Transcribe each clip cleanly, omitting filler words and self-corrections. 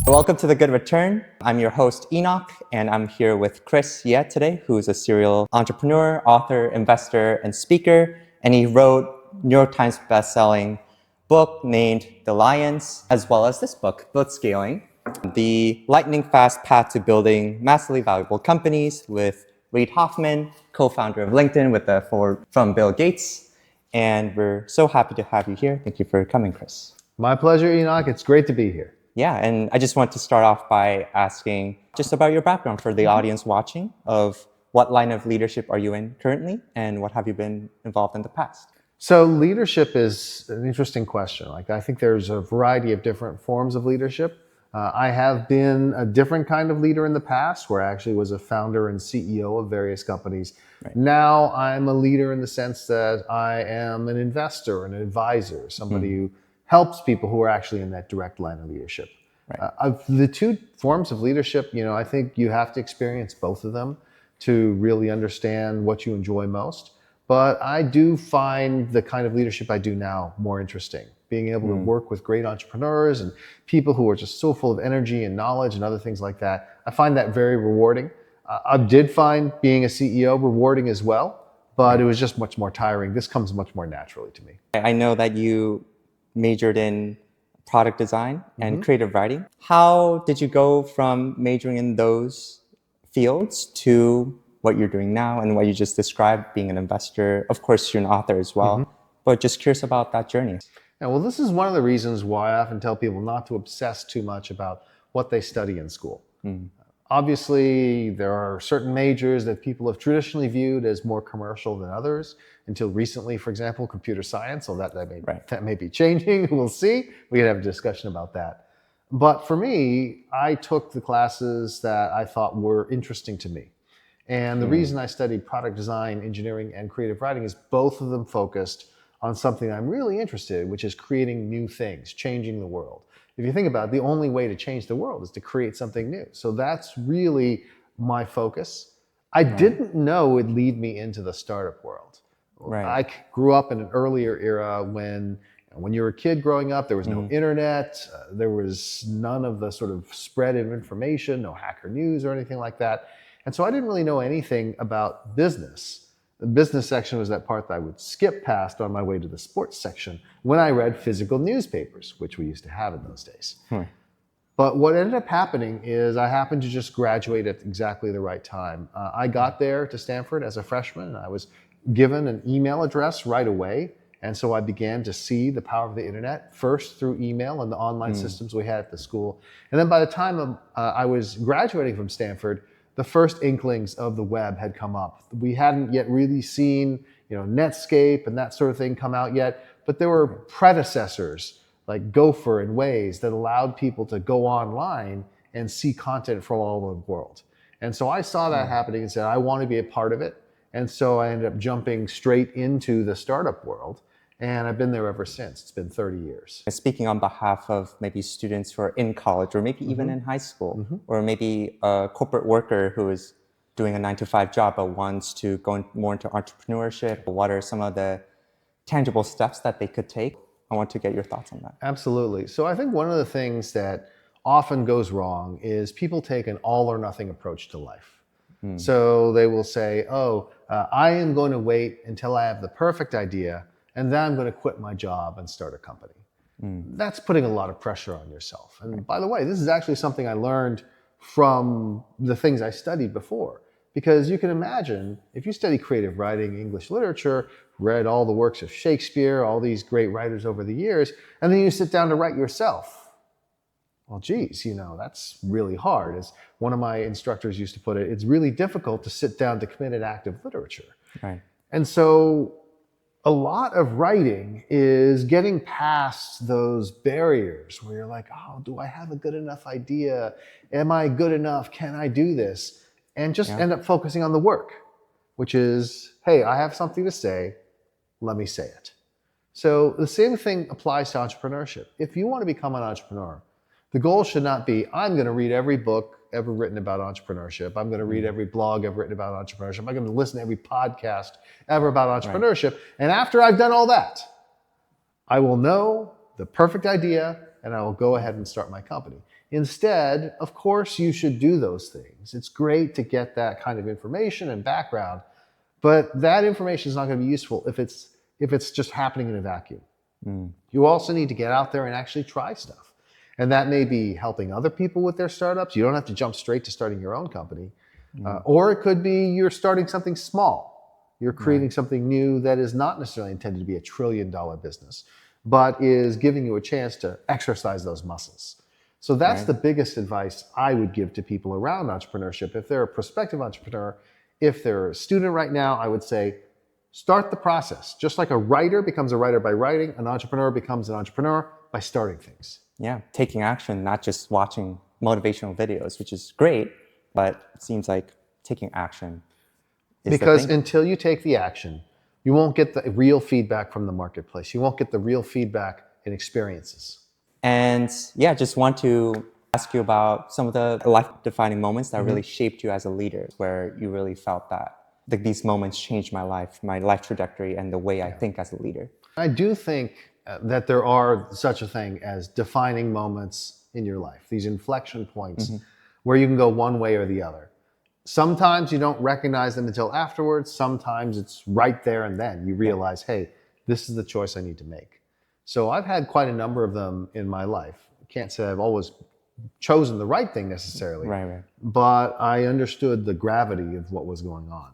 Welcome to The Good Return. I'm your host, Enoch, and I'm here with Chris Yeh today, who is a serial entrepreneur, author, investor, and speaker. And he wrote New York Times bestselling book named The Lions, as well as this book, Blitzscaling, the lightning fast path to building massively valuable companies with Reid Hoffman, co-founder of LinkedIn with the forward from Bill Gates. And we're so happy to have you here. Thank you for coming, Chris. My pleasure, Enoch. It's great to be here. Yeah, and I just want to start off by asking just about your background for the audience watching of what line of leadership are you in currently and what have you been involved in the past? So leadership is an interesting question. I think there's a variety of different forms of leadership. I have been a different kind of leader in the past where I actually was a founder and CEO of various companies. Right. Now I'm a leader in the sense that I am an investor, an advisor, somebody who helps people who are actually in that direct line of leadership. Right. Of the two forms of leadership, I think you have to experience both of them to really understand what you enjoy most. But I do find the kind of leadership I do now more interesting. Being able to work with great entrepreneurs and people who are just so full of energy and knowledge and other things like that. I find that very rewarding. I did find being a CEO rewarding as well, but it was just much more tiring. This comes much more naturally to me. I know that you majored in product design and creative writing. How did you go from majoring in those fields to what you're doing now and what you just described, being an investor? Of course, you're an author as well, but just curious about that journey. Yeah, well, this is one of the reasons why I often tell people not to obsess too much about what they study in school. Obviously, there are certain majors that people have traditionally viewed as more commercial than others. Until recently, for example, computer science. So that may be changing. We'll see. We can have a discussion about that. But for me, I took the classes that I thought were interesting to me. And the reason I studied product design, engineering, and creative writing is both of them focused on something I'm really interested in, which is creating new things, changing the world. If you think about it, the only way to change the world is to create something new. So that's really my focus. I didn't know it'd lead me into the startup world. I grew up in an earlier era when you were a kid growing up, there was no internet, there was none of the sort of spread of information, no Hacker News or anything like that. And so I didn't really know anything about business. The business section was that part that I would skip past on my way to the sports section when I read physical newspapers, which we used to have in those days. But what ended up happening is I happened to just graduate at exactly the right time. I got there to Stanford as a freshman, and I was given an email address right away. And so I began to see the power of the internet, first through email and the online systems we had at the school. And then by the time I was graduating from Stanford, the first inklings of the web had come up. We hadn't yet really seen, Netscape and that sort of thing come out yet, but there were predecessors like Gopher and Waze that allowed people to go online and see content from all over the world. And so I saw that happening and said, I want to be a part of it. And so I ended up jumping straight into the startup world. And I've been there ever since. It's been 30 years. Speaking on behalf of maybe students who are in college or maybe even in high school, or maybe a corporate worker who is doing a 9-to-5 job but wants to go more into entrepreneurship, what are some of the tangible steps that they could take? I want to get your thoughts on that. Absolutely. So I think one of the things that often goes wrong is people take an all or nothing approach to life. So they will say, I am going to wait until I have the perfect idea, and then I'm going to quit my job and start a company. That's putting a lot of pressure on yourself. And by the way, this is actually something I learned from the things I studied before. Because you can imagine, if you study creative writing, English literature, read all the works of Shakespeare, all these great writers over the years, and then you sit down to write yourself. Well, geez, that's really hard. As one of my instructors used to put it, it's really difficult to sit down to commit an act of literature. And so a lot of writing is getting past those barriers where you're like, do I have a good enough idea? Am I good enough? Can I do this? And just end up focusing on the work, which is, hey, I have something to say, let me say it. So the same thing applies to entrepreneurship. If you want to become an entrepreneur, the goal should not be, I'm going to read every book ever written about entrepreneurship. I'm going to read every blog ever written about entrepreneurship. I'm going to listen to every podcast ever about entrepreneurship. And after I've done all that, I will know the perfect idea and I will go ahead and start my company. Instead, of course, you should do those things. It's great to get that kind of information and background, but that information is not going to be useful if it's just happening in a vacuum. You also need to get out there and actually try stuff. And that may be helping other people with their startups. You don't have to jump straight to starting your own company. Or it could be you're starting something small. You're creating something new that is not necessarily intended to be $1 trillion business, but is giving you a chance to exercise those muscles. So that's the biggest advice I would give to people around entrepreneurship. If they're a prospective entrepreneur, if they're a student right now, I would say, start the process. Just like a writer becomes a writer by writing, an entrepreneur becomes an entrepreneur by starting things. Yeah, taking action, not just watching motivational videos, which is great, but it seems like taking action is because the thing. Until you take the action, you won't get the real feedback from the marketplace. You won't get the real feedback in experiences. And yeah, just want to ask you about some of the life-defining moments that really shaped you as a leader, where you really felt that like these moments changed my life trajectory, and the way I think as a leader. I do think that there are such a thing as defining moments in your life, these inflection points where you can go one way or the other. Sometimes you don't recognize them until afterwards. Sometimes it's right there and then you realize, hey, this is the choice I need to make. So I've had quite a number of them in my life. I can't say I've always chosen the right thing necessarily, but I understood the gravity of what was going on.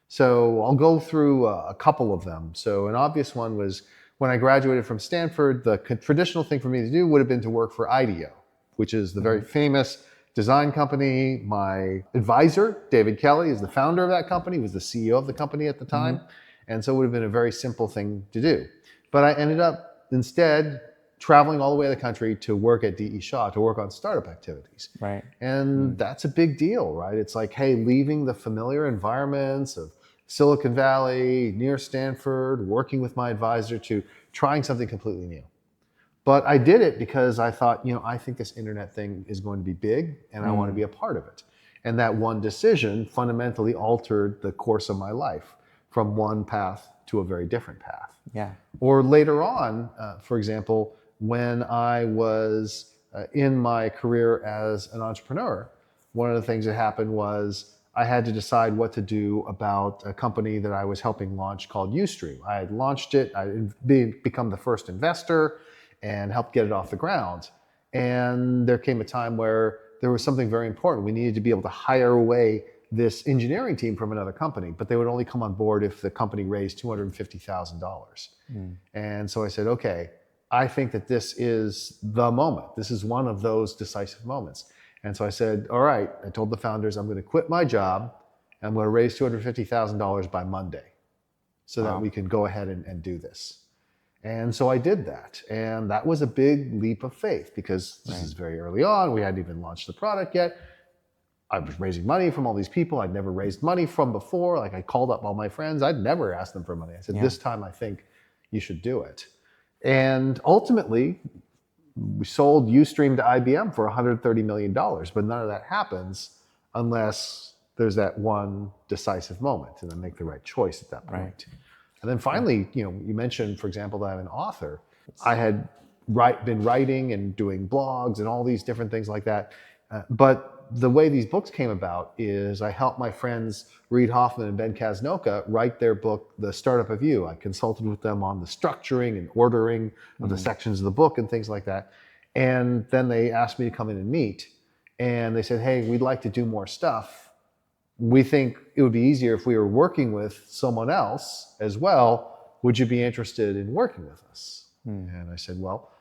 So I'll go through a couple of them. So an obvious one was when I graduated from Stanford, the traditional thing for me to do would have been to work for IDEO, which is the very famous design company. My advisor, David Kelly, is the founder of that company, was the CEO of the company at the time. And so it would have been a very simple thing to do. But I ended up instead traveling all the way to the country to work at D.E. Shaw, to work on startup activities. And that's a big deal, right? It's like, hey, leaving the familiar environments of Silicon Valley, near Stanford, working with my advisor, to trying something completely new. But I did it because I thought, I think this internet thing is going to be big and I want to be a part of it. And that one decision fundamentally altered the course of my life from one path to a very different path. Or later on, for example, when I was in my career as an entrepreneur, one of the things that happened was I had to decide what to do about a company that I was helping launch called Ustream. I had launched it, I had become the first investor and helped get it off the ground. And there came a time where there was something very important. We needed to be able to hire away this engineering team from another company, but they would only come on board if the company raised $250,000. And so I said, okay, I think that this is the moment. This is one of those decisive moments. And so I said, all right, I told the founders, I'm going to quit my job and I'm going to raise $250,000 by Monday so that we can go ahead and do this. And so I did that. And that was a big leap of faith because this is very early on. We hadn't even launched the product yet. I was raising money from all these people I'd never raised money from before. Like I called up all my friends. I'd never asked them for money. I said, this time I think you should do it. And ultimately, we sold Ustream to IBM for $130 million, but none of that happens unless there's that one decisive moment and then make the right choice at that point. And then finally, you mentioned, for example, that I'm an author. I had been writing and doing blogs and all these different things like that. But the way these books came about is I helped my friends Reid Hoffman and Ben Casnocha write their book, The Startup of You. I consulted with them on the structuring and ordering of the sections of the book and things like that. And then they asked me to come in and meet. And they said, hey, we'd like to do more stuff. We think it would be easier if we were working with someone else as well. Would you be interested in working with us? And I said, well,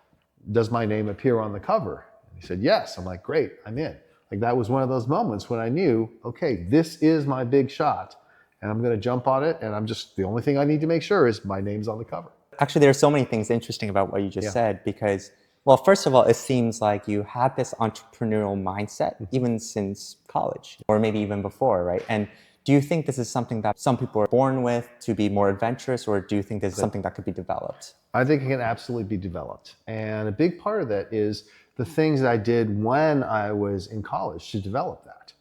does my name appear on the cover? And he said, yes. I'm like, great, I'm in. Like that was one of those moments when I knew, okay, this is my big shot and I'm going to jump on it. And the only thing I need to make sure is my name's on the cover. Actually, there are so many things interesting about what you just said because, well, first of all, it seems like you had this entrepreneurial mindset even since college or maybe even before, right? And do you think this is something that some people are born with to be more adventurous, or do you think this is something that could be developed? I think it can absolutely be developed. And a big part of that is the things that I did when I was in college to develop that.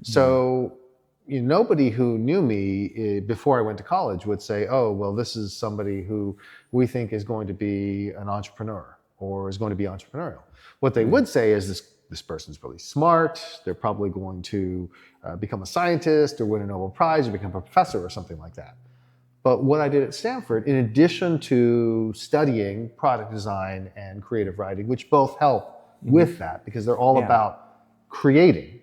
So nobody who knew me before I went to college would say, oh, well, this is somebody who we think is going to be an entrepreneur or is going to be entrepreneurial. What they would say is this this person's really smart, they're probably going to become a scientist or win a Nobel Prize or become a professor or something like that. But what I did at Stanford, in addition to studying product design and creative writing, which both help with that because they're all about creating,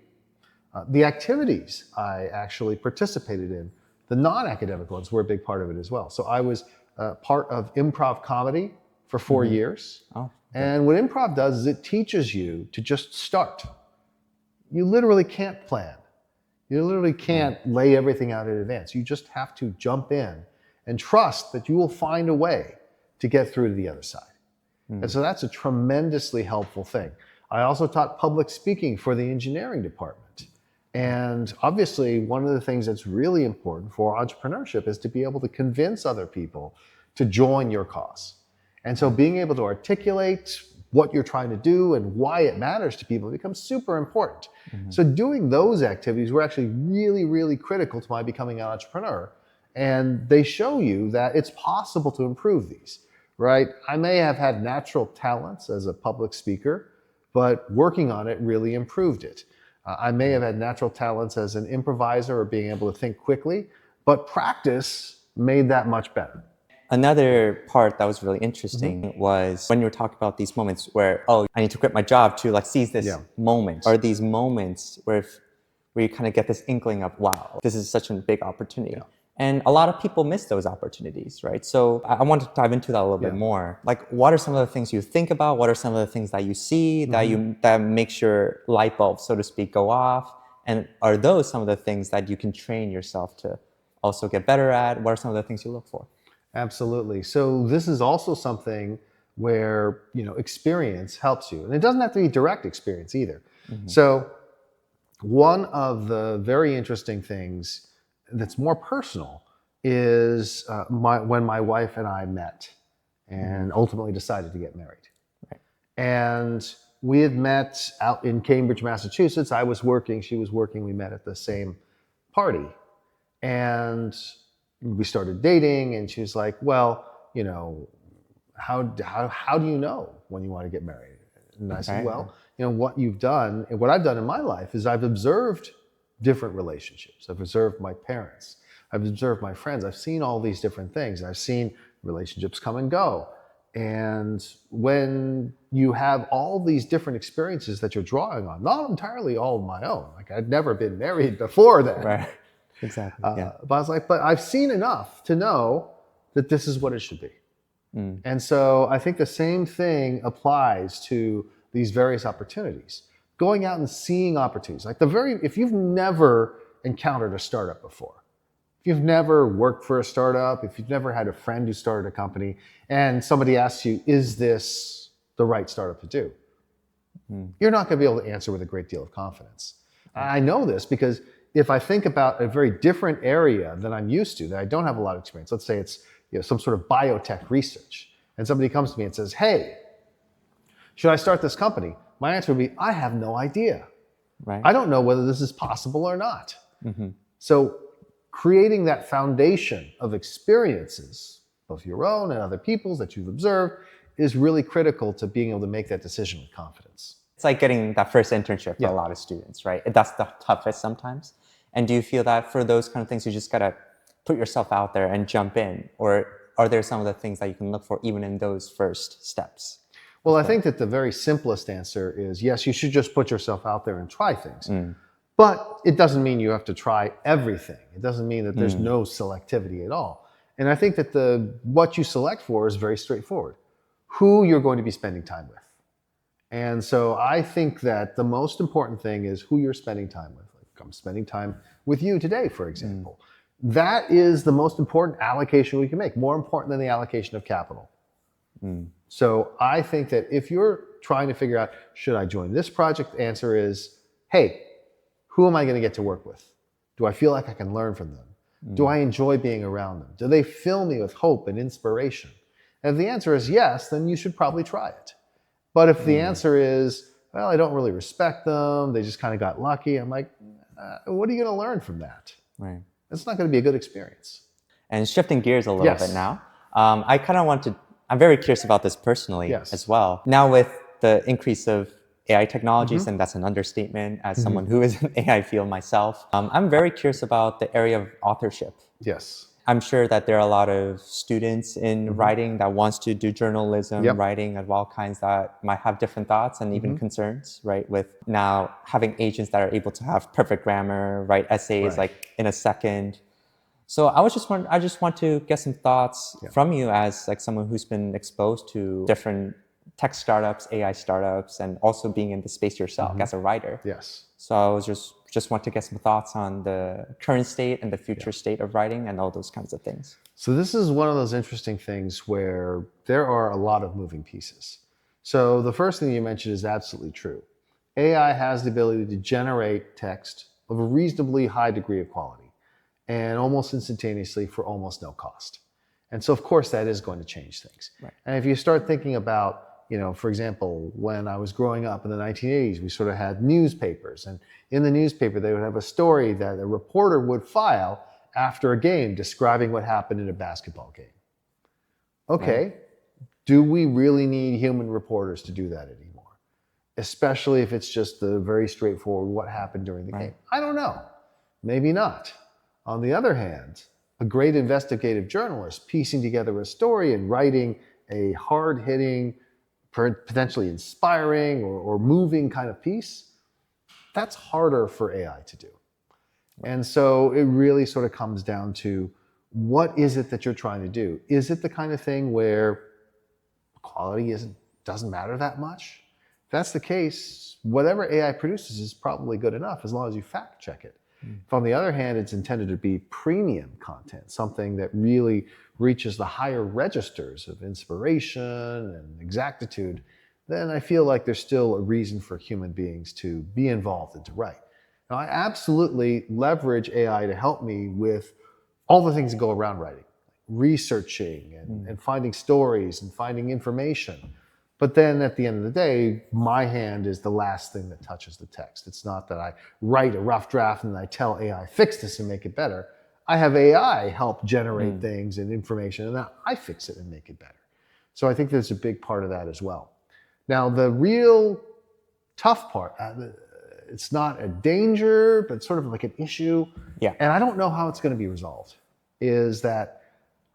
the activities I actually participated in, the non-academic ones, were a big part of it as well. So I was part of improv comedy for 4 years. Oh, okay. And what improv does is it teaches you to just start. You literally can't plan. You literally can't lay everything out in advance. You just have to jump in and trust that you will find a way to get through to the other side. And so that's a tremendously helpful thing. I also taught public speaking for the engineering department. And obviously, one of the things that's really important for entrepreneurship is to be able to convince other people to join your cause. And so being able to articulate what you're trying to do and why it matters to people becomes super important. So doing those activities were actually really, really critical to my becoming an entrepreneur. And they show you that it's possible to improve these, right? I may have had natural talents as a public speaker, but working on it really improved it. I may have had natural talents as an improviser or being able to think quickly, but practice made that much better. Another part that was really interesting was when you were talking about these moments where, oh, I need to quit my job to like seize this moment. Are these moments where you kind of get this inkling of, wow, this is such a big opportunity. And a lot of people miss those opportunities, right? So I want to dive into that a little bit more. Like, what are some of the things you think about? What are some of the things that you see that makes your light bulb, so to speak, go off? And are those some of the things that you can train yourself to also get better at? What are some of the things you look for? Absolutely. So this is also something where, experience helps you. And it doesn't have to be direct experience either. So one of the very interesting things that's more personal is when my wife and I met and ultimately decided to get married. And we had met out in Cambridge, Massachusetts. I was working, she was working. We met at the same party. And we started dating, and she was like, well, how do you know when you want to get married? And I said, well, what you've done, and what I've done in my life is I've observed different relationships. I've observed my parents. I've observed my friends. I've seen all these different things. I've seen relationships come and go. And when you have all these different experiences that you're drawing on, not entirely all of my own, like I'd never been married before then. Right. Exactly. But I was like, but I've seen enough to know that this is what it should be. And so I think the same thing applies to these various opportunities. Going out and seeing opportunities. Like if you've never encountered a startup before, if you've never worked for a startup, if you've never had a friend who started a company, and somebody asks you, is this the right startup to do? You're not going to be able to answer with a great deal of confidence. I know this because if I think about a very different area than I'm used to, that I don't have a lot of experience, let's say it's some sort of biotech research, and somebody comes to me and says, hey, should I start this company? My answer would be, I have no idea. Right. I don't know whether this is possible or not. So creating that foundation of experiences, both your own and other people's that you've observed, is really critical to being able to make that decision with confidence. It's like getting that first internship for a lot of students, right? That's the toughest sometimes. And do you feel that for those kind of things, you just got to put yourself out there and jump in? Or are there some of the things that you can look for even in those first steps? Well, I think that the very simplest answer is, yes, you should just put yourself out there and try things. But it doesn't mean you have to try everything. It doesn't mean that there's no selectivity at all. And I think that what you select for is very straightforward. Who you're going to be spending time with. And so I think that the most important thing is who you're spending time with. Like I'm spending time with you today, for example. That is the most important allocation we can make, more important than the allocation of capital. So I think that if you're trying to figure out, should I join this project? The answer is, hey, who am I going to get to work with? Do I feel like I can learn from them? Do I enjoy being around them? Do they fill me with hope and inspiration? And if the answer is yes, then you should probably try it. But if the answer is, well, I don't really respect them, they just kind of got lucky, I'm like, what are you going to learn from that? Right. It's not going to be a good experience. And shifting gears a little bit now, I'm very curious about this personally as well. Now with the increase of AI technologies, and that's an understatement as someone who is in AI field myself. I'm very curious about the area of authorship. Yes. I'm sure that there are a lot of students in writing that wants to do journalism, writing of all kinds that might have different thoughts and even concerns, right? With now having agents that are able to have perfect grammar, write essays like in a second. So I just want to get some thoughts from you as like someone who's been exposed to different tech startups, AI startups, and also being in the space yourself as a writer. Yes. So I was just want to get some thoughts on the current state and the future state of writing and all those kinds of things. So this is one of those interesting things where there are a lot of moving pieces. So the first thing you mentioned is absolutely true. AI has the ability to generate text of a reasonably high degree of quality and almost instantaneously for almost no cost. And so of course that is going to change things. Right. And if you start thinking about, for example, when I was growing up in the 1980s, we sort of had newspapers. And in the newspaper, they would have a story that a reporter would file after a game describing what happened in a basketball game. Okay, do we really need human reporters to do that anymore? Especially if it's just the very straightforward what happened during the game. I don't know. Maybe not. On the other hand, a great investigative journalist piecing together a story and writing a hard-hitting, potentially inspiring or moving kind of piece, that's harder for AI to do. And so it really sort of comes down to what is it that you're trying to do? Is it the kind of thing where quality doesn't matter that much? If that's the case, whatever AI produces is probably good enough as long as you fact check it. If on the other hand, it's intended to be premium content, something that really reaches the higher registers of inspiration and exactitude, then I feel like there's still a reason for human beings to be involved and to write. Now, I absolutely leverage AI to help me with all the things that go around writing, researching and finding stories and finding information. But then at the end of the day, my hand is the last thing that touches the text. It's not that I write a rough draft and I tell AI, fix this and make it better. I have AI help generate things and information, and then I fix it and make it better. So I think there's a big part of that as well. Now, the real tough part, it's not a danger, but sort of like an issue, and I don't know how it's going to be resolved, is that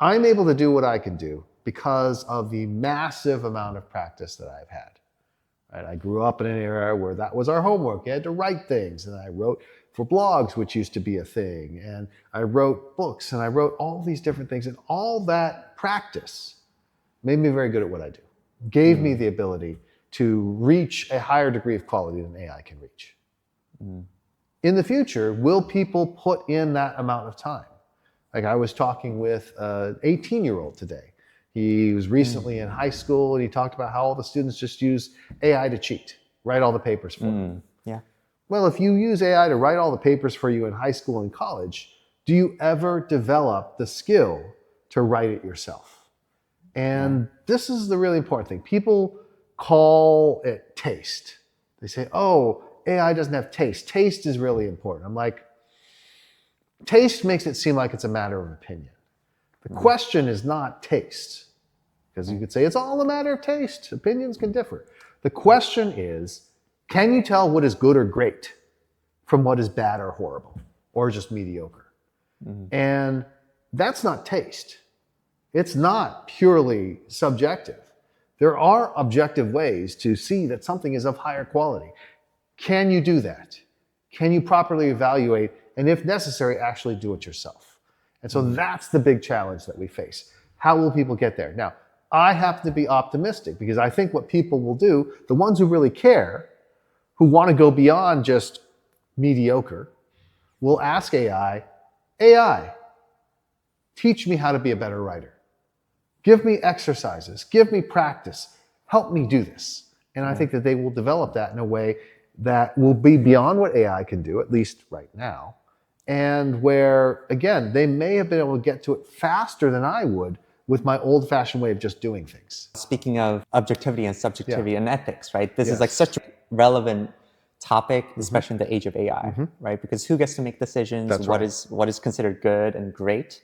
I'm able to do what I can do because of the massive amount of practice that I've had. Right? I grew up in an era where that was our homework. You had to write things, and I wrote for blogs, which used to be a thing, and I wrote books, and I wrote all these different things, and all that practice made me very good at what I do, gave me the ability to reach a higher degree of quality than AI can reach. In the future, will people put in that amount of time? Like I was talking with an 18-year-old today. He was recently in high school, and he talked about how all the students just use AI to cheat, write all the papers for them. Well, if you use AI to write all the papers for you in high school and college, do you ever develop the skill to write it yourself? And this is the really important thing. People call it taste. They say, oh, AI doesn't have taste. Taste is really important. I'm like, taste makes it seem like it's a matter of opinion. The question is not taste, because you could say it's all a matter of taste. Opinions can differ. The question is, can you tell what is good or great from what is bad or horrible or just mediocre? And that's not taste. It's not purely subjective. There are objective ways to see that something is of higher quality. Can you do that? Can you properly evaluate and, if necessary, actually do it yourself? And so that's the big challenge that we face. How will people get there? Now, I happen to be optimistic because I think what people will do, the ones who really care, who want to go beyond just mediocre, will ask AI, teach me how to be a better writer. Give me exercises, give me practice, help me do this. And I think that they will develop that in a way that will be beyond what AI can do, at least right now, and where, again, they may have been able to get to it faster than I would with my old-fashioned way of just doing things. Speaking of objectivity and subjectivity and ethics, right? This is like such a relevant topic, especially in the age of AI, right? Because who gets to make decisions? That's what is considered good and great?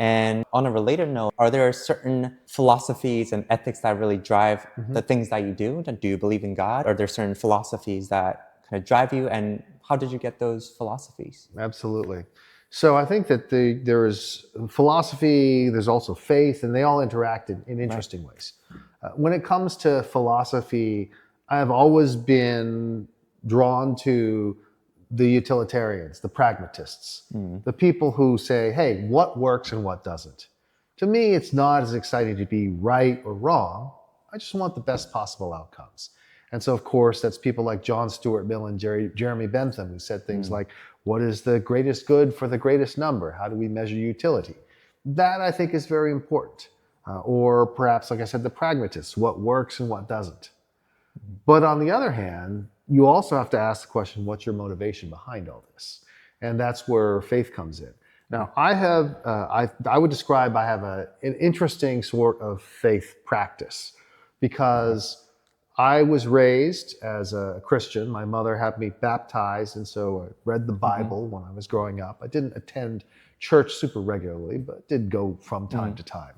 And on a related note, are there certain philosophies and ethics that really drive the things that you do? Do you believe in God? Are there certain philosophies that kind of drive you? And how did you get those philosophies? Absolutely. So I think that there is philosophy, there's also faith, and they all interact in interesting ways. When it comes to philosophy, I've always been drawn to the utilitarians, the pragmatists, the people who say, hey, what works and what doesn't? To me, it's not as exciting to be right or wrong. I just want the best possible outcomes. And so, of course, that's people like John Stuart Mill and Jeremy Bentham who said things like, what is the greatest good for the greatest number? How do we measure utility? That, I think, is very important. Or perhaps, like I said, the pragmatists, what works and what doesn't. But on the other hand, you also have to ask the question, what's your motivation behind all this? And that's where faith comes in. Now, I would describe I have an interesting sort of faith practice because I was raised as a Christian. My mother had me baptized, and so I read the Bible when I was growing up. I didn't attend church super regularly, but did go from time to time.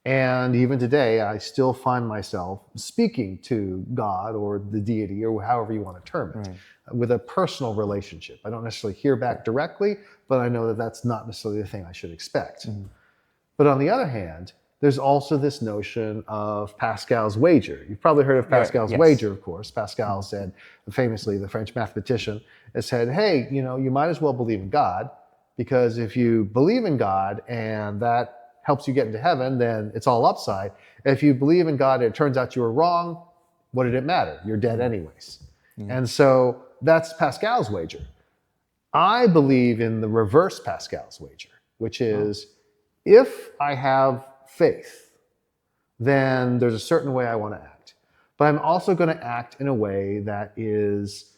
And even today, I still find myself speaking to God or the deity or however you want to term it with a personal relationship. I don't necessarily hear back directly, but I know that that's not necessarily the thing I should expect. But on the other hand, there's also this notion of Pascal's wager. You've probably heard of Pascal's wager, of course. Pascal said, famously, the French mathematician, has said, hey, you might as well believe in God, because if you believe in God and that helps you get into heaven, then it's all upside. If you believe in God and it turns out you were wrong, what did it matter? You're dead anyways. And so that's Pascal's wager. I believe in the reverse Pascal's wager, which is if I have faith, then there's a certain way I want to act. But I'm also going to act in a way that is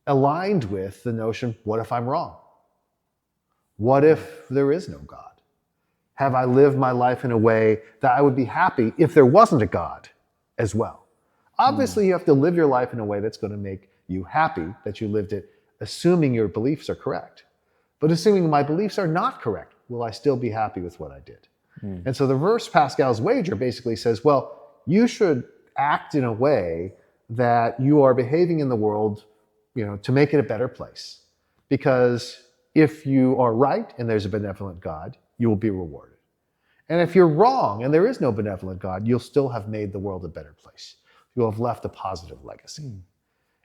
aligned with the notion, what if I'm wrong? What if there is no God? Have I lived my life in a way that I would be happy if there wasn't a God as well? Obviously, you have to live your life in a way that's going to make you happy that you lived it, assuming your beliefs are correct. But assuming my beliefs are not correct, will I still be happy with what I did? And so the reverse Pascal's wager basically says, well, you should act in a way that you are behaving in the world, to make it a better place. Because if you are right and there's a benevolent God, you will be rewarded. And if you're wrong and there is no benevolent God, you'll still have made the world a better place. You'll have left a positive legacy.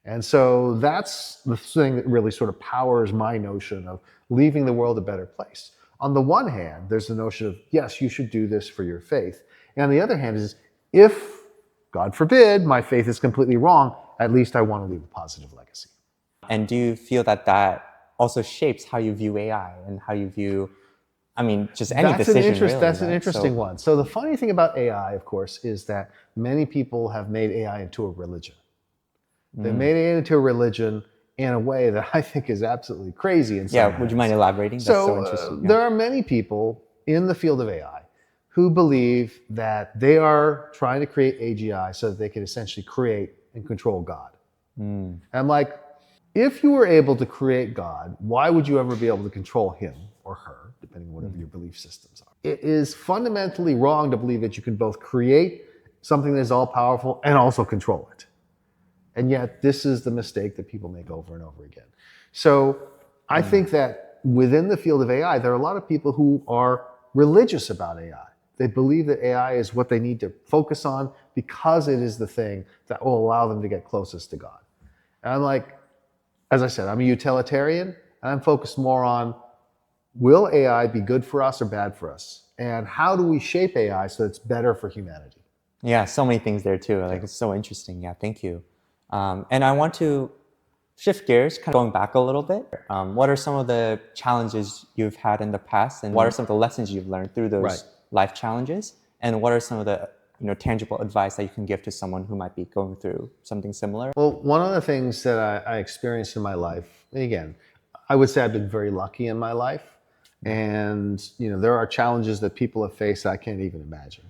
And so that's the thing that really sort of powers my notion of leaving the world a better place. On the one hand, there's the notion of, yes, you should do this for your faith. And on the other hand is, if, God forbid, my faith is completely wrong, at least I want to leave a positive legacy. And do you feel that also shapes how you view AI and how you view, just any decision really? That's an interesting one. So the funny thing about AI, of course, is that many people have made AI into a religion. They made it into a religion in a way that I think is absolutely crazy. Would you mind elaborating? That's so interesting. There are many people in the field of AI who believe that they are trying to create AGI so that they can essentially create and control God. And I'm like, if you were able to create God, why would you ever be able to control him or her, depending on whatever your belief systems are? It is fundamentally wrong to believe that you can both create something that is all-powerful and also control it. And yet, this is the mistake that people make over and over again. So I think that within the field of AI, there are a lot of people who are religious about AI. They believe that AI is what they need to focus on because it is the thing that will allow them to get closest to God. And I'm like, as I said, I'm a utilitarian, and I'm focused more on, will AI be good for us or bad for us? And how do we shape AI so it's better for humanity? Yeah, so many things there too. It's so interesting. Yeah, thank you. And I want to shift gears, kind of going back a little bit. What are some of the challenges you've had in the past, and what are some of the lessons you've learned through those life challenges? And what are some of the tangible advice that you can give to someone who might be going through something similar? Well, one of the things that I experienced in my life, and again, I would say I've been very lucky in my life, and there are challenges that people have faced I can't even imagine.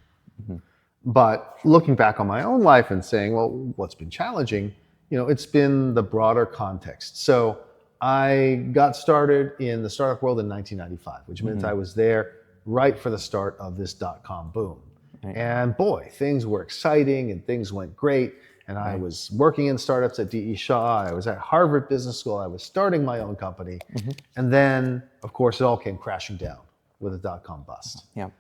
But looking back on my own life and saying, well, what's been challenging? It's been the broader context. So I got started in the startup world in 1995, which meant I was there right for the start of this dot-com boom. Right. And boy, things were exciting and things went great. And I was working in startups at D.E. Shaw. I was at Harvard Business School. I was starting my own company. And then, of course, it all came crashing down with a dot-com bust. Yeah.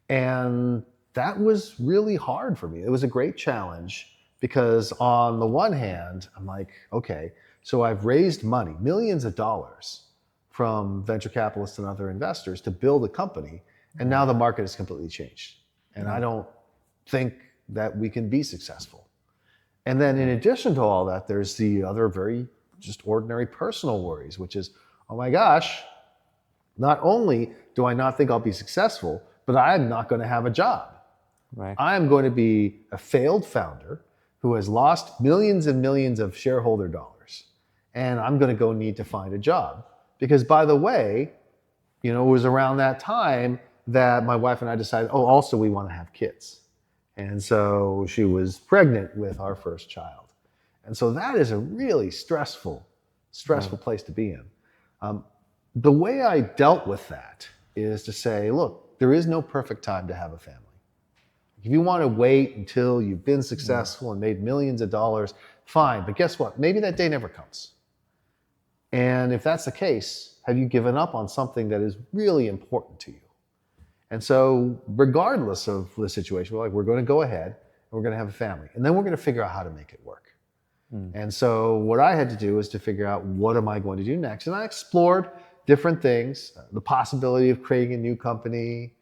And that was really hard for me. It was a great challenge because on the one hand, I'm like, okay, so I've raised money, millions of dollars from venture capitalists and other investors to build a company. And now the market has completely changed. And I don't think that we can be successful. And then in addition to all that, there's the other very just ordinary personal worries, which is, oh my gosh, not only do I not think I'll be successful, but I'm not going to have a job. Right. I'm going to be a failed founder who has lost millions and millions of shareholder dollars. And I'm going to go need to find a job. Because by the way, it was around that time that my wife and I decided, also we want to have kids. And so she was pregnant with our first child. And so that is a really stressful place to be in. The way I dealt with that is to say, look, there is no perfect time to have a family. If you want to wait until you've been successful and made millions of dollars, fine. But guess what? Maybe that day never comes. And if that's the case, have you given up on something that is really important to you? And so regardless of the situation, we're going to go ahead and we're going to have a family. And then we're going to figure out how to make it work. And so what I had to do is to figure out, what am I going to do next? And I explored different things, the possibility of creating a new company.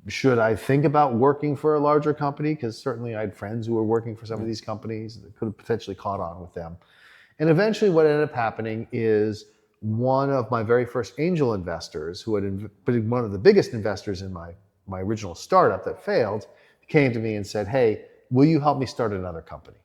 Should I think about working for a larger company? Because certainly I had friends who were working for some of these companies that could have potentially caught on with them. And eventually what ended up happening is one of my very first angel investors, who had been one of the biggest investors in my original startup that failed, came to me and said, hey, will you help me start another company?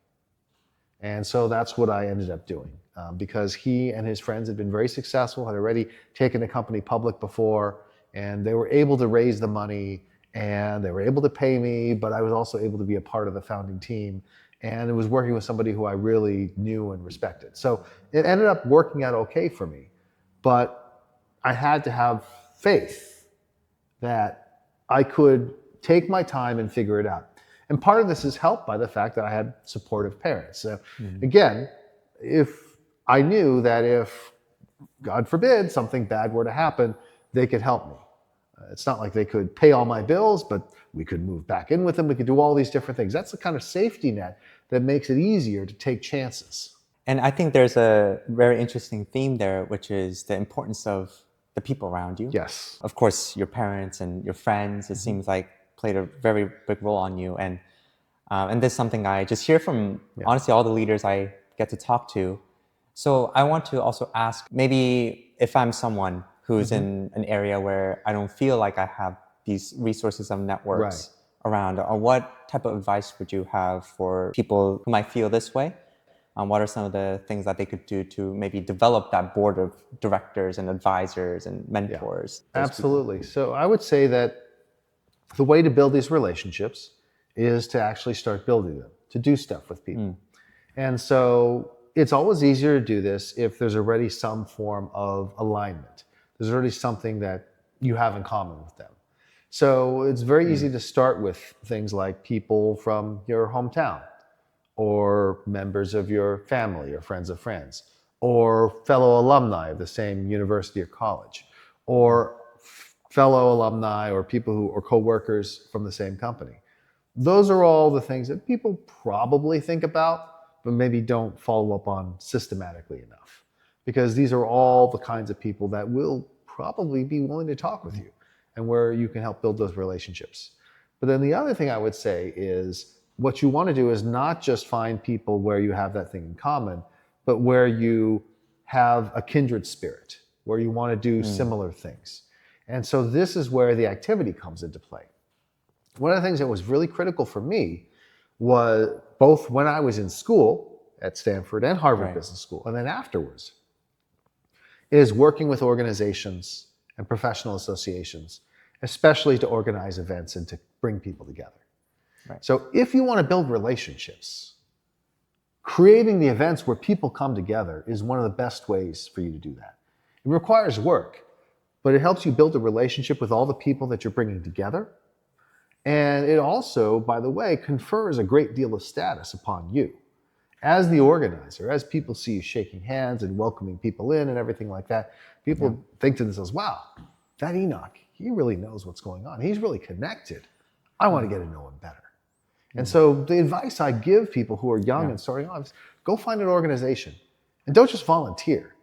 And so that's what I ended up doing, because he and his friends had been very successful, had already taken a company public before, and they were able to raise the money and they were able to pay me, but I was also able to be a part of the founding team. And it was working with somebody who I really knew and respected. So it ended up working out okay for me. But I had to have faith that I could take my time and figure it out. And part of this is helped by the fact that I had supportive parents. So again, if I knew that if, God forbid, something bad were to happen, they could help me. It's not like they could pay all my bills, but we could move back in with them. We could do all these different things. That's the kind of safety net that makes it easier to take chances. And I think there's a very interesting theme there, which is the importance of the people around you. Yes. Of course, your parents and your friends, it seems like, played a very big role on you. And this is something I just hear from, honestly, all the leaders I get to talk to. So I want to also ask, maybe if I'm someone who's in an area where I don't feel like I have these resources of networks around, what type of advice would you have for people who might feel this way? What are some of the things that they could do to maybe develop that board of directors and advisors and mentors? Absolutely. So I would say that the way to build these relationships is to actually start building them, to do stuff with people. And so it's always easier to do this if there's already some form of alignment. There's already something that you have in common with them. So it's very easy to start with things like people from your hometown, or members of your family or friends of friends, or fellow alumni of the same university or college, or fellow alumni or people who are co-workers from the same company. Those are all the things that people probably think about, but maybe don't follow up on systematically enough. Because these are all the kinds of people that will probably be willing to talk with you and where you can help build those relationships. But then the other thing I would say is, what you want to do is not just find people where you have that thing in common, but where you have a kindred spirit, where you want to do similar things. And so this is where the activity comes into play. One of the things that was really critical for me was, both when I was in school at Stanford and Harvard Business School, and then afterwards, is working with organizations and professional associations, especially to organize events and to bring people together. So if you want to build relationships, creating the events where people come together is one of the best ways for you to do that. It requires work, but it helps you build a relationship with all the people that you're bringing together. And it also, by the way, confers a great deal of status upon you. As the organizer, as people see you shaking hands and welcoming people in and everything like that, people think to themselves, wow, that Enoch, he really knows what's going on. He's really connected. I want to get to know him better. And so the advice I give people who are young and starting off is go find an organization and don't just volunteer.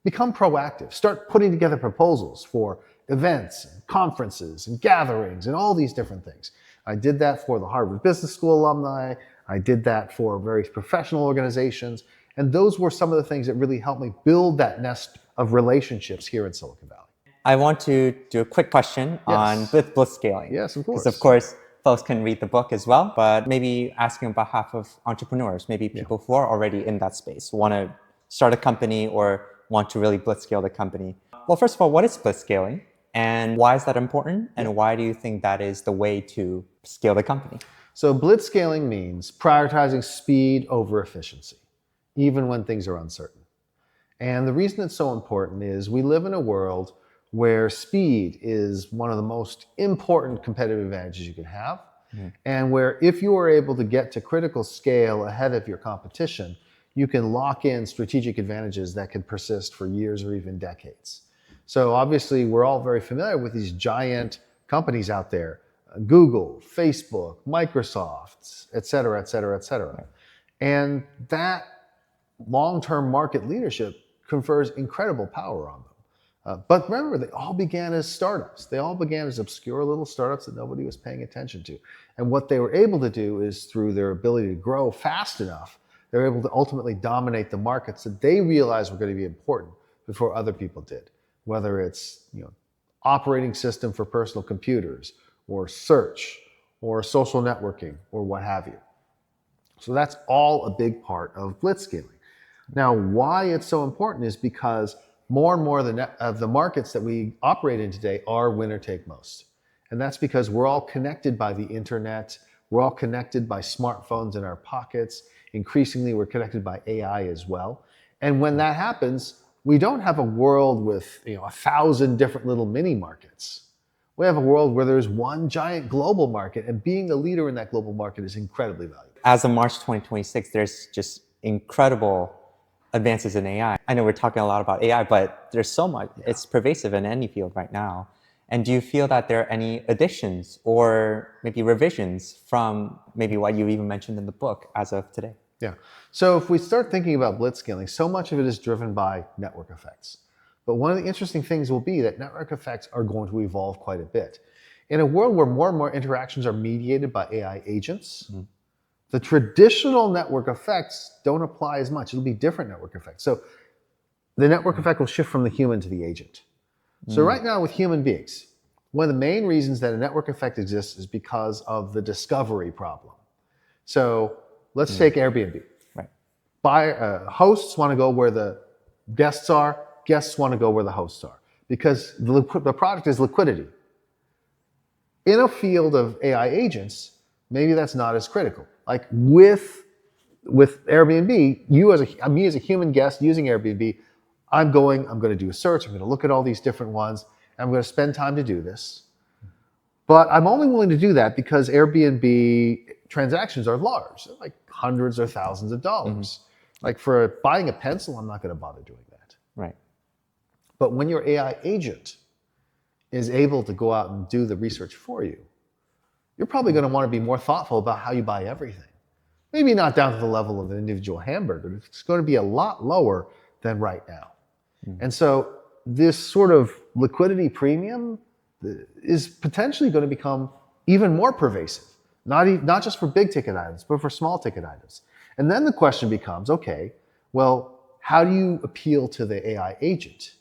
Become proactive. Start putting together proposals for events and conferences and gatherings and all these different things. I did that for the Harvard Business School alumni. I did that for various professional organizations. And those were some of the things that really helped me build that nest of relationships here in Silicon Valley. I want to do a quick question on blitzscaling. Yes, of course. Because of course, folks can read the book as well, but maybe asking on behalf of entrepreneurs, maybe people who are already in that space, want to start a company or want to really blitzscale the company. Well, first of all, what is blitzscaling? And why is that important? And why do you think that is the way to scale the company? So blitzscaling means prioritizing speed over efficiency, even when things are uncertain. And the reason it's so important is we live in a world where speed is one of the most important competitive advantages you can have. And where if you are able to get to critical scale ahead of your competition, you can lock in strategic advantages that can persist for years or even decades. So obviously, we're all very familiar with these giant companies out there, Google, Facebook, Microsoft, et cetera, et cetera, et cetera. And that long-term market leadership confers incredible power on them. But remember, they all began as startups. They all began as obscure little startups that nobody was paying attention to. And what they were able to do is through their ability to grow fast enough, they were able to ultimately dominate the markets that they realized were going to be important before other people did. Whether it's operating system for personal computers, or search, or social networking, or what have you. So that's all a big part of blitzscaling. Now, why it's so important is because more and more of the markets that we operate in today are winner take most. And that's because we're all connected by the internet. We're all connected by smartphones in our pockets. Increasingly, we're connected by AI as well. And when that happens, we don't have a world with 1,000 different little mini markets. We have a world where there's one giant global market, and being a leader in that global market is incredibly valuable. As of March 2026, there's just incredible advances in AI. I know we're talking a lot about AI, but there's so much. It's pervasive in any field right now. And do you feel that there are any additions or maybe revisions from maybe what you even mentioned in the book as of today? Yeah. So if we start thinking about blitzscaling, so much of it is driven by network effects. But one of the interesting things will be that network effects are going to evolve quite a bit. In a world where more and more interactions are mediated by AI agents, the traditional network effects don't apply as much. It'll be different network effects. So the network effect will shift from the human to the agent. So right now with human beings, one of the main reasons that a network effect exists is because of the discovery problem. So let's take Airbnb. Hosts want to go where the guests are. Guests want to go where the hosts are because the product is liquidity. In a field of AI agents, maybe that's not as critical. Like with Airbnb, me as a human guest using Airbnb, I'm going to do a search. I'm going to look at all these different ones. And I'm going to spend time to do this. But I'm only willing to do that because Airbnb transactions are large, like hundreds or thousands of dollars. Like for buying a pencil, I'm not going to bother doing that. Right. But when your AI agent is able to go out and do the research for you, you're probably going to want to be more thoughtful about how you buy everything. Maybe not down to the level of an individual hamburger. It's going to be a lot lower than right now. And so this sort of liquidity premium is potentially going to become even more pervasive, not just for big ticket items, but for small ticket items. And then the question becomes, okay, well, how do you appeal to the AI agent?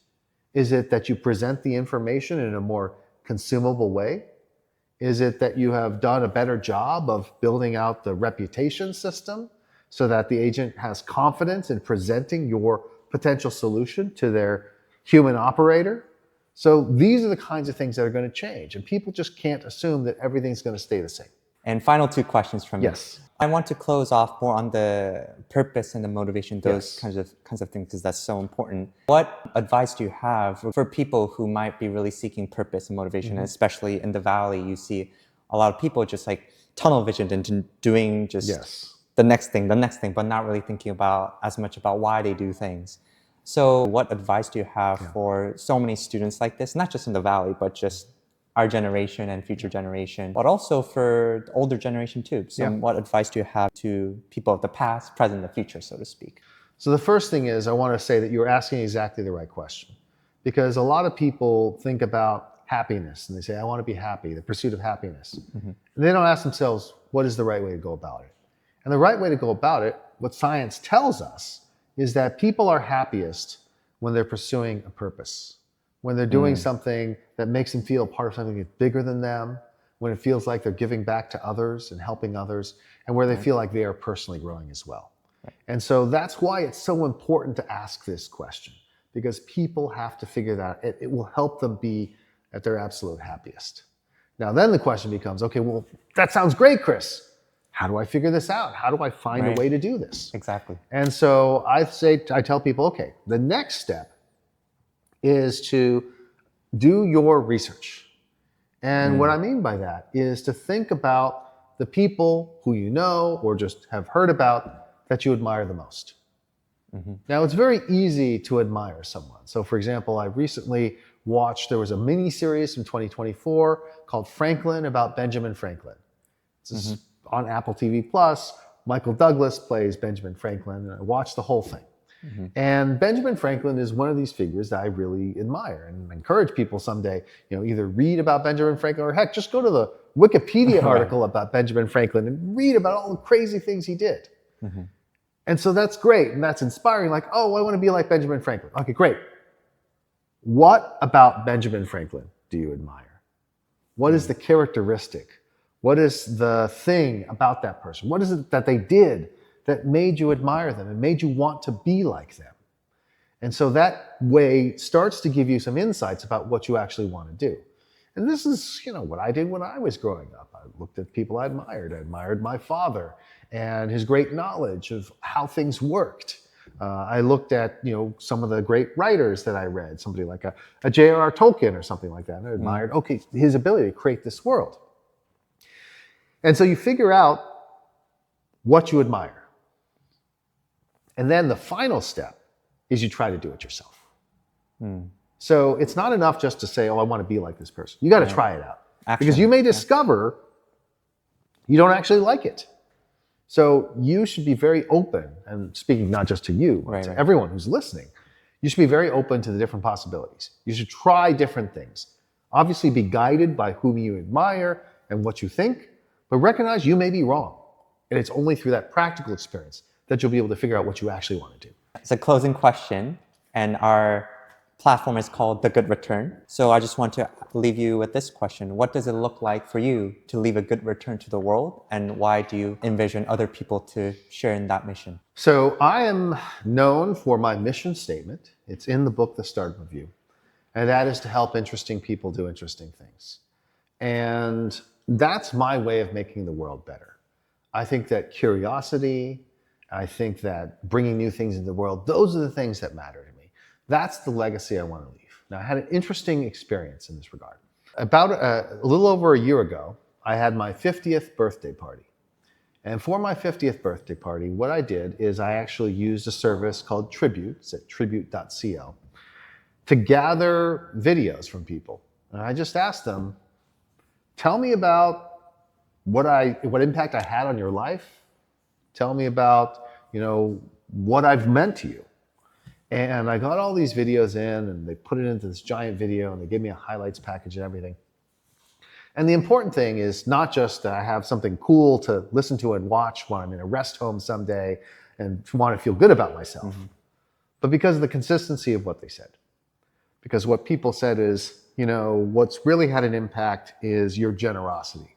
Is it that you present the information in a more consumable way? Is it that you have done a better job of building out the reputation system so that the agent has confidence in presenting your potential solution to their human operator? So these are the kinds of things that are going to change. And people just can't assume that everything's going to stay the same. And final two questions from me. Yes. I want to close off more on the purpose and the motivation, those Yes. kinds of things, because that's so important. What advice do you have for people who might be really seeking purpose and motivation, and especially in the Valley, you see a lot of people just like tunnel visioned into doing just the next thing, but not really thinking about as much about why they do things. So what advice do you have for so many students like this, not just in the Valley, but just our generation and future generation, but also for the older generation too? So what advice do you have to people of the past, present, and future, so to speak? So the first thing is I want to say that you're asking exactly the right question, because a lot of people think about happiness and they say, I want to be happy, the pursuit of happiness. And they don't ask themselves, what is the right way to go about it? And the right way to go about it, what science tells us, is that people are happiest when they're pursuing a purpose, when they're doing something that makes them feel part of something that's bigger than them, when it feels like they're giving back to others and helping others, and where they feel like they are personally growing as well. And so that's why it's so important to ask this question, because people have to figure that out. It will help them be at their absolute happiest. Now, then the question becomes, okay, well, that sounds great, Chris. How do I figure this out? How do I find a way to do this? Exactly. And so I tell people, okay, the next step is to do your research. And what I mean by that is to think about the people who you know or just have heard about that you admire the most. Now, it's very easy to admire someone. So, for example, I recently watched, there was a mini series from 2024 called Franklin, about Benjamin Franklin. This is on Apple TV Plus. Michael Douglas plays Benjamin Franklin, and I watched the whole thing. And Benjamin Franklin is one of these figures that I really admire, and encourage people someday, either read about Benjamin Franklin, or heck, just go to the Wikipedia article about Benjamin Franklin and read about all the crazy things he did. And so that's great, and that's inspiring, like, oh, I want to be like Benjamin Franklin. Okay, great. What about Benjamin Franklin do you admire? What is the characteristic? What is the thing about that person? What is it that they did that made you admire them and made you want to be like them? And so that way starts to give you some insights about what you actually want to do. And this is, what I did when I was growing up. I looked at people I admired. I admired my father and his great knowledge of how things worked. I looked at, some of the great writers that I read, somebody like a J.R.R. Tolkien or something like that. And I admired, his ability to create this world. And so you figure out what you admire. And then the final step is you try to do it yourself. So it's not enough just to say, oh, I want to be like this person. You got to try it out. Because you may discover you don't actually like it. So you should be very open, and speaking not just to you, but to everyone who's listening, you should be very open to the different possibilities. You should try different things. Obviously be guided by whom you admire and what you think, but recognize you may be wrong. And it's only through that practical experience that you'll be able to figure out what you actually want to do. It's a closing question, and our platform is called The Good Return. So I just want to leave you with this question. What does it look like for you to leave a good return to the world? And why do you envision other people to share in that mission? So I am known for my mission statement. It's in the book, The Start Review. And that is to help interesting people do interesting things. And that's my way of making the world better. I think that curiosity, I think that bringing new things into the world, those are the things that matter to me. That's the legacy I want to leave. Now, I had an interesting experience in this regard. About a little over a year ago, I had my 50th birthday party. And for my 50th birthday party, what I did is I actually used a service called Tribute, it's at tribute.co, to gather videos from people. And I just asked them, tell me about what impact I had on your life. Tell me about, what I've meant to you. And I got all these videos in, and they put it into this giant video, and they gave me a highlights package and everything. And the important thing is not just that I have something cool to listen to and watch when I'm in a rest home someday and want to feel good about myself, but because of the consistency of what they said. Because what people said is, what's really had an impact is your generosity.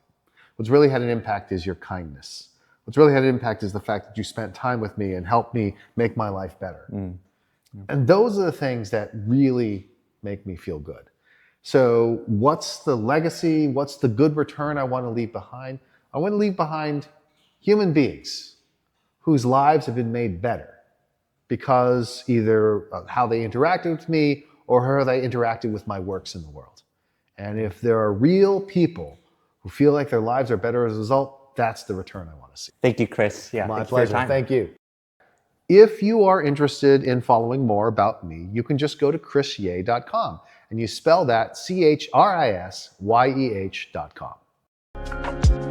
What's really had an impact is your kindness. What's really had an impact is the fact that you spent time with me and helped me make my life better. And those are the things that really make me feel good. So what's the legacy? What's the good return I want to leave behind? I want to leave behind human beings whose lives have been made better because either of how they interacted with me or how they interacted with my works in the world. And if there are real people who feel like their lives are better as a result, that's the return I want to see. Thank you, Chris. Yeah, My thank you for your pleasure. time. Thank you. If you are interested in following more about me, you can just go to chrisyeh.com, and you spell that CHRISYEH.com.